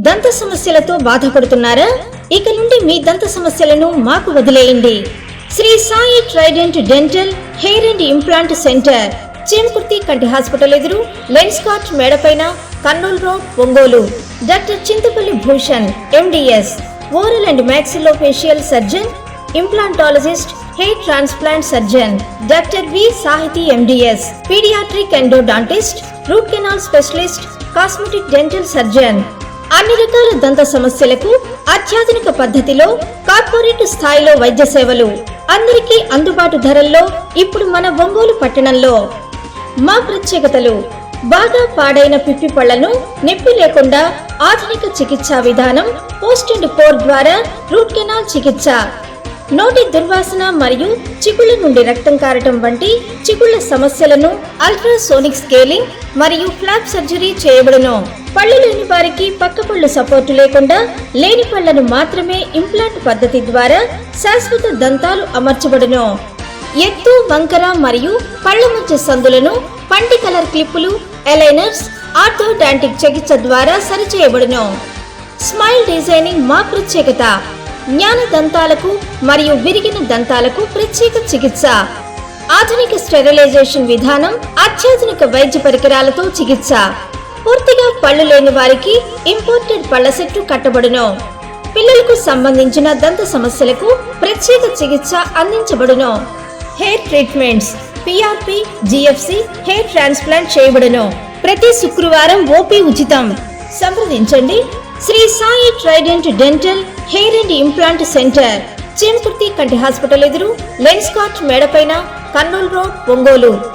దంత సమస్యలతో బాధపడుతున్నారా? ఇక నుండి మీ దంత సమస్యలను మాకు వదిలేయండి. Sri Sai Trident dental hair and implant centre, Chimakurthi కంటి హాస్పిటల్ ఎదురు, లెన్స్ కార్ట్ మేడపైన, Kurnool road, Ongole. Doctor Chintapalli Bhushan MDS, oral and maxillofacial surgeon, implantologist, hair transplant surgeon. Doctor V Sahithi MDS, paediatric endodontist, root canal specialist, cosmetic dental surgeon. అన్ని రకాల దంత సమస్యలకు అత్యాధునిక పద్ధతిలో corporate స్థాయిలో వైద్య సేవలు, అందరికీ అందుబాటు ధరల్లో. ఇప్పుడు మన ఒంగోలు పట్టణంలో. మా ప్రత్యేకతలు: బాగా పాడైన పిప్పి పళ్లను నొప్పి లేకుండా ఆధునిక చికిత్సా విధానం, పోస్ట్ అండ్ కోర్ ద్వారా రూట్ కెనాల్ చికిత్స, నోటి దుర్వాసన మరియు చిగుళ్ల నుండి రక్తం కారటం వంటి చిగుళ్ల సమస్యలను అల్ట్రాసోనిక్ స్కేలింగ్ మరియు ఫ్లాప్ సర్జరీ చేయబడును. పళ్ళు లేని వారికి పక్క పళ్ళు సపోర్టు లేకుండా లేని పళ్లను మాత్రమే ఇంప్లాంట్ పద్ధతి ద్వారా శాశ్వత దంతాలు అమర్చబడును. ఎత్తు, వంకర మరియు పళ్ల మధ్య సందులను పంటి కలర్ క్లిప్పులు, ఎలైనర్స్, ఆర్థోడాంటిక్ చికిత్స ద్వారా సరిచేయబడును. స్మైల్ డిజైనింగ్ మా ప్రత్యేకత. జ్ఞాన దంతాలకు మరియు విరిగిన దంతాలకు ప్రత్యేక చికిత్స, ఆధునిక స్టెరిలైజేషన్ విధానం, అత్యాధునిక వైద్య పరికరాలతో చికిత్స. పూర్తిగా పళ్ళు లేని వారికి ఇంపోర్టెడ్ పళ్ల సెట్టు కట్టబడును. పిల్లలకు సంబంధించిన దంత సమస్యలకు ప్రత్యేక చికిత్స అందించబడును. Hair treatments, PRP, GFC, hair transplant చేయబడును. ప్రతి శుక్రవారం ఓపీ ఉచితం. సంప్రదించండి. Sri Sai Trident dental hair and implant centre, Chimakurthi కంటి హాస్పిటల్ ఎదురు, లెన్స్ కార్ట్ మేడపైన, కర్నూలు రోడ్, ఒంగోలు.